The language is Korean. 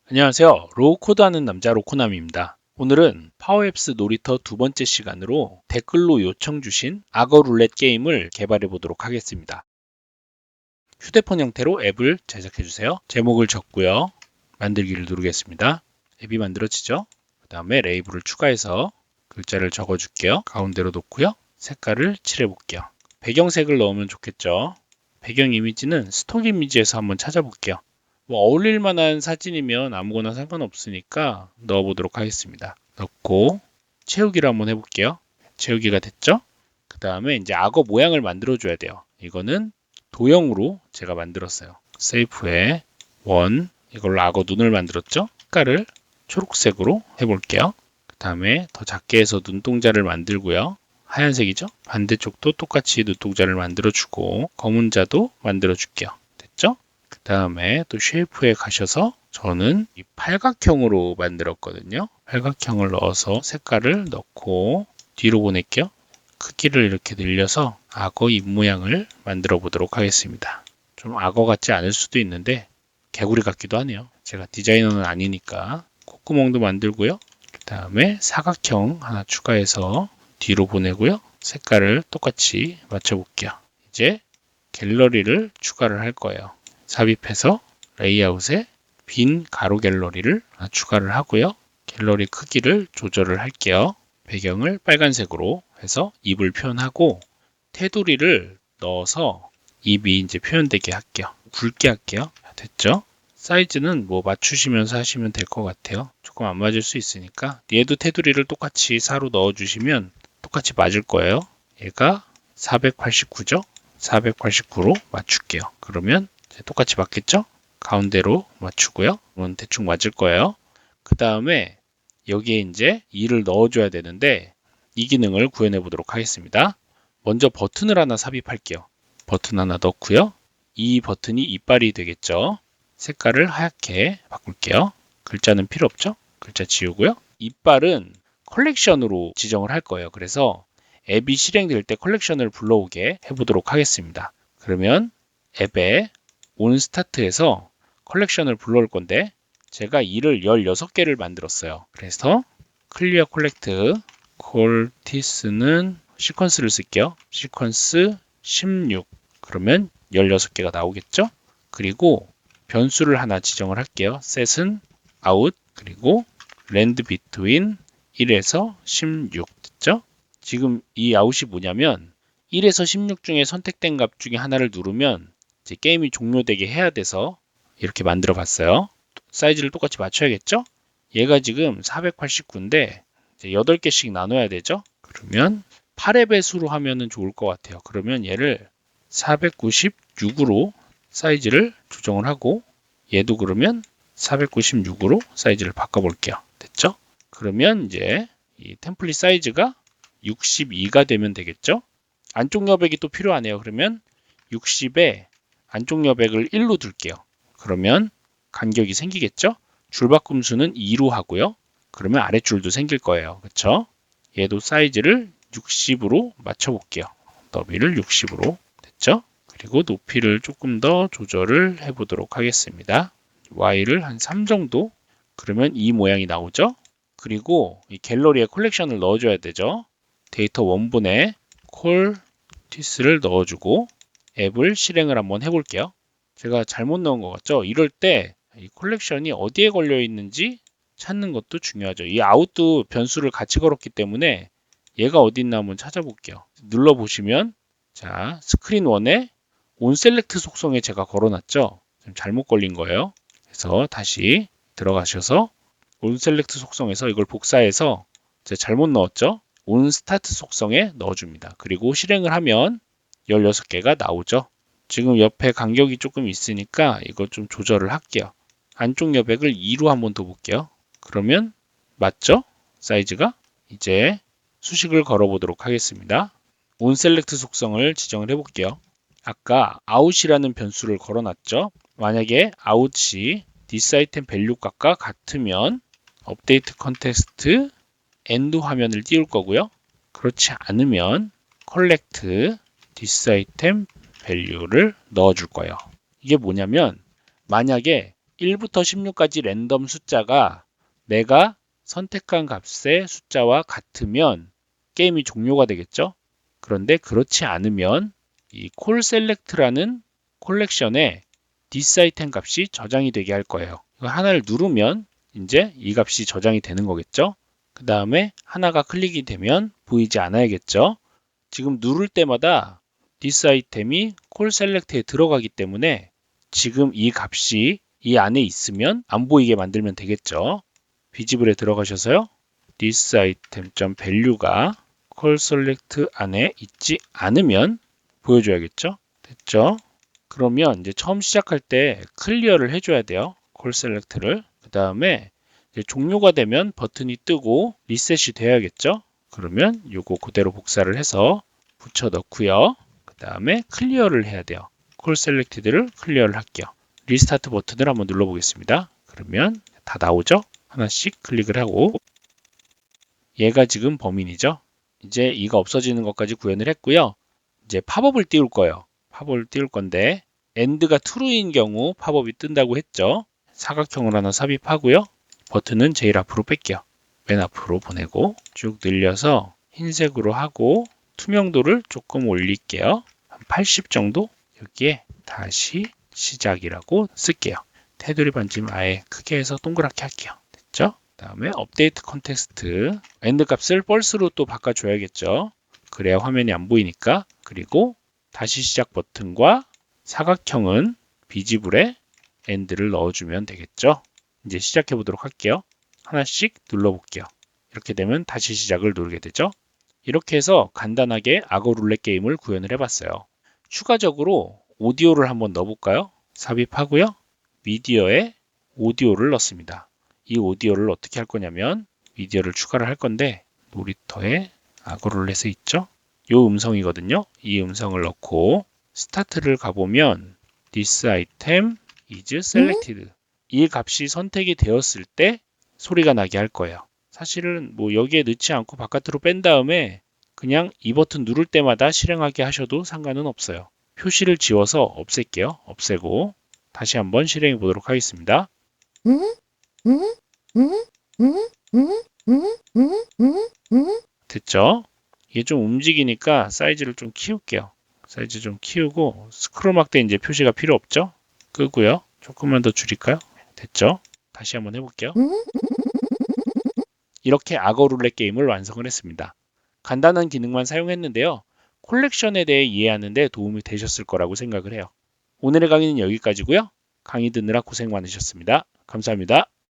안녕하세요. 로우 코드하는 남자 로코남입니다. 오늘은 파워앱스 놀이터 두 번째 시간으로 댓글로 요청 주신 악어 룰렛 게임을 개발해 보도록 하겠습니다. 휴대폰 형태로 앱을 제작해 주세요. 제목을 적고요. 만들기를 누르겠습니다. 앱이 만들어지죠? 그 다음에 레이블을 추가해서 글자를 적어 줄게요. 가운데로 놓고요. 색깔을 칠해 볼게요. 배경색을 넣으면 좋겠죠? 배경 이미지는 스톡 이미지에서 한번 찾아볼게요. 뭐 어울릴 만한 사진이면 아무거나 상관없으니까 넣어보도록 하겠습니다. 넣고 채우기를 한번 해볼게요. 채우기가 됐죠? 그 다음에 이제 악어 모양을 만들어줘야 돼요. 이거는 도형으로 제가 만들었어요. 세이프에 원, 이걸로 악어 눈을 만들었죠? 색깔을 초록색으로 해볼게요. 그 다음에 더 작게 해서 눈동자를 만들고요. 하얀색이죠? 반대쪽도 똑같이 눈동자를 만들어주고 검은 자도 만들어줄게요. 됐죠? 그 다음에 또 쉐이프에 가셔서 저는 이 팔각형으로 만들었거든요. 팔각형을 넣어서 색깔을 넣고 뒤로 보낼게요. 크기를 이렇게 늘려서 악어 입모양을 만들어 보도록 하겠습니다. 좀 악어 같지 않을 수도 있는데 개구리 같기도 하네요. 제가 디자이너는 아니니까. 콧구멍도 만들고요. 그 다음에 사각형 하나 추가해서 뒤로 보내고요. 색깔을 똑같이 맞춰볼게요. 이제 갤러리를 추가를 할 거예요. 삽입해서 레이아웃에 빈 가로 갤러리를 추가를 하고요. 갤러리 크기를 조절을 할게요. 배경을 빨간색으로 해서 입을 표현하고 테두리를 넣어서 입이 이제 표현되게 할게요. 굵게 할게요. 됐죠? 사이즈는 뭐 맞추시면서 하시면 될 것 같아요. 조금 안 맞을 수 있으니까 얘도 테두리를 똑같이 4로 넣어주시면 똑같이 맞을 거예요. 얘가 489죠? 489로 맞출게요. 그러면 똑같이 맞겠죠? 가운데로 맞추고요. 이건 대충 맞을 거예요. 그 다음에 여기에 이제 2를 넣어줘야 되는데 이 기능을 구현해 보도록 하겠습니다. 먼저 버튼을 하나 삽입할게요. 버튼 하나 넣고요. 이 버튼이 이빨이 되겠죠. 색깔을 하얗게 바꿀게요. 글자는 필요 없죠? 글자 지우고요. 이빨은 컬렉션으로 지정을 할 거예요. 그래서 앱이 실행될 때 컬렉션을 불러오게 해보도록 하겠습니다. 그러면 앱에 온스타트에서 컬렉션을 불러올 건데 제가 이를 16개를 만들었어요. 그래서 클리어 콜렉트 콜티스는 시퀀스를 쓸게요. 시퀀스 16 그러면 16개가 나오겠죠? 그리고 변수를 하나 지정을 할게요. set은 out 그리고 land between 1에서 16 됐죠? 지금 이 out이 뭐냐면 1에서 16 중에 선택된 값 중에 하나를 누르면 이제 게임이 종료되게 해야 돼서 이렇게 만들어 봤어요. 사이즈를 똑같이 맞춰야겠죠? 얘가 지금 489인데 이제 8개씩 나눠야 되죠? 그러면 8의 배수로 하면 좋을 것 같아요. 그러면 얘를 496으로 사이즈를 조정을 하고 얘도 그러면 496으로 사이즈를 바꿔볼게요. 됐죠? 그러면 이제 이 템플릿 사이즈가 62가 되면 되겠죠? 안쪽 여백이 또 필요하네요. 그러면 60에 안쪽 여백을 1로 둘게요. 그러면 간격이 생기겠죠? 줄바꿈수는 2로 하고요. 그러면 아랫줄도 생길 거예요. 그렇죠? 얘도 사이즈를 60으로 맞춰볼게요. 너비를 60으로 됐죠? 그리고 높이를 조금 더 조절을 해보도록 하겠습니다. Y를 한 3 정도 그러면 이 모양이 나오죠? 그리고 이 갤러리에 컬렉션을 넣어줘야 되죠? 데이터 원본에 콜티스를 넣어주고 앱을 실행을 한번 해볼게요. 제가 잘못 넣은 것 같죠? 이럴 때 이 콜렉션이 어디에 걸려 있는지 찾는 것도 중요하죠. 이 아웃도 변수를 같이 걸었기 때문에 얘가 어디 있나 한번 찾아볼게요. 눌러보시면 자 스크린 1에 온셀렉트 속성에 제가 걸어놨죠. 지금 잘못 걸린 거예요. 그래서 다시 들어가셔서 온셀렉트 속성에서 이걸 복사해서 제가 잘못 넣었죠. 온스타트 속성에 넣어줍니다. 그리고 실행을 하면 16개가 나오죠. 지금 옆에 간격이 조금 있으니까 이거 좀 조절을 할게요. 안쪽 여백을 2로 한번 더 볼게요. 그러면 맞죠? 사이즈가? 이제 수식을 걸어보도록 하겠습니다. 온셀렉트 속성을 지정을 해볼게요. 아까 out이라는 변수를 걸어놨죠. 만약에 out이 thisItem value 값과 같으면 update context end 화면을 띄울 거고요. 그렇지 않으면 collect thisItem value를 넣어줄 거예요. 이게 뭐냐면 만약에 1부터 16까지 랜덤 숫자가 내가 선택한 값의 숫자와 같으면 게임이 종료가 되겠죠? 그런데 그렇지 않으면 이 콜 셀렉트라는 콜렉션에 this 아이템 값이 저장이 되게 할 거예요. 이거 하나를 누르면 이제 이 값이 저장이 되는 거겠죠? 그 다음에 하나가 클릭이 되면 보이지 않아야겠죠? 지금 누를 때마다 this 아이템이 콜 셀렉트에 들어가기 때문에 지금 이 값이 이 안에 있으면 안 보이게 만들면 되겠죠? 비지블에 들어가셔서요. this item.value가 콜 셀렉트 안에 있지 않으면 보여줘야겠죠? 됐죠? 그러면 이제 처음 시작할 때 클리어를 해줘야 돼요. 콜 셀렉트를. 그 다음에 종료가 되면 버튼이 뜨고 리셋이 돼야겠죠? 그러면 요거 그대로 복사를 해서 붙여 넣고요. 그 다음에 클리어를 해야 돼요. 콜 셀렉티드를 클리어를 할게요. 리스타트 버튼을 한번 눌러보겠습니다. 그러면 다 나오죠? 하나씩 클릭을 하고 얘가 지금 범인이죠? 이제 이가 없어지는 것까지 구현을 했고요. 이제 팝업을 띄울 거예요. 팝업을 띄울 건데 end가 true인 경우 팝업이 뜬다고 했죠. 사각형을 하나 삽입하고요. 버튼은 제일 앞으로 뺄게요. 맨 앞으로 보내고 쭉 늘려서 흰색으로 하고 투명도를 조금 올릴게요. 한 80 정도? 여기에 다시 시작이라고 쓸게요. 테두리 반지름 아예 크게 해서 동그랗게 할게요. 됐죠? 그 다음에 업데이트 컨텍스트 end 값을 false로 또 바꿔줘야겠죠. 그래야 화면이 안 보이니까. 그리고 다시 시작 버튼과 사각형은 비지블에 end를 넣어주면 되겠죠. 이제 시작해 보도록 할게요. 하나씩 눌러볼게요. 이렇게 되면 다시 시작을 누르게 되죠. 이렇게 해서 간단하게 악어 룰렛 게임을 구현을 해봤어요. 추가적으로 오디오를 한번 넣어볼까요? 삽입하고요. 미디어에 오디오를 넣습니다. 이 오디오를 어떻게 할 거냐면 미디어를 추가를 할 건데 놀이터에 악어 룰렛에 있죠? 이 음성이거든요. 이 음성을 넣고 스타트를 가보면 this item is selected 이 값이 선택이 되었을 때 소리가 나게 할 거예요. 사실은 뭐 여기에 넣지 않고 바깥으로 뺀 다음에 그냥 이 버튼 누를 때마다 실행하게 하셔도 상관은 없어요. 표시를 지워서 없앨게요. 없애고 다시 한번 실행해 보도록 하겠습니다. 됐죠? 이게 좀 움직이니까 사이즈를 좀 키울게요. 사이즈 좀 키우고 스크롤 때 이제 표시가 필요 없죠? 끄고요. 조금만 더 줄일까요? 됐죠? 다시 한번 해볼게요. 이렇게 악어 룰렛 게임을 완성을 했습니다. 간단한 기능만 사용했는데요. 콜렉션에 대해 이해하는 데 도움이 되셨을 거라고 생각을 해요. 오늘의 강의는 여기까지고요. 강의 듣느라 고생 많으셨습니다. 감사합니다.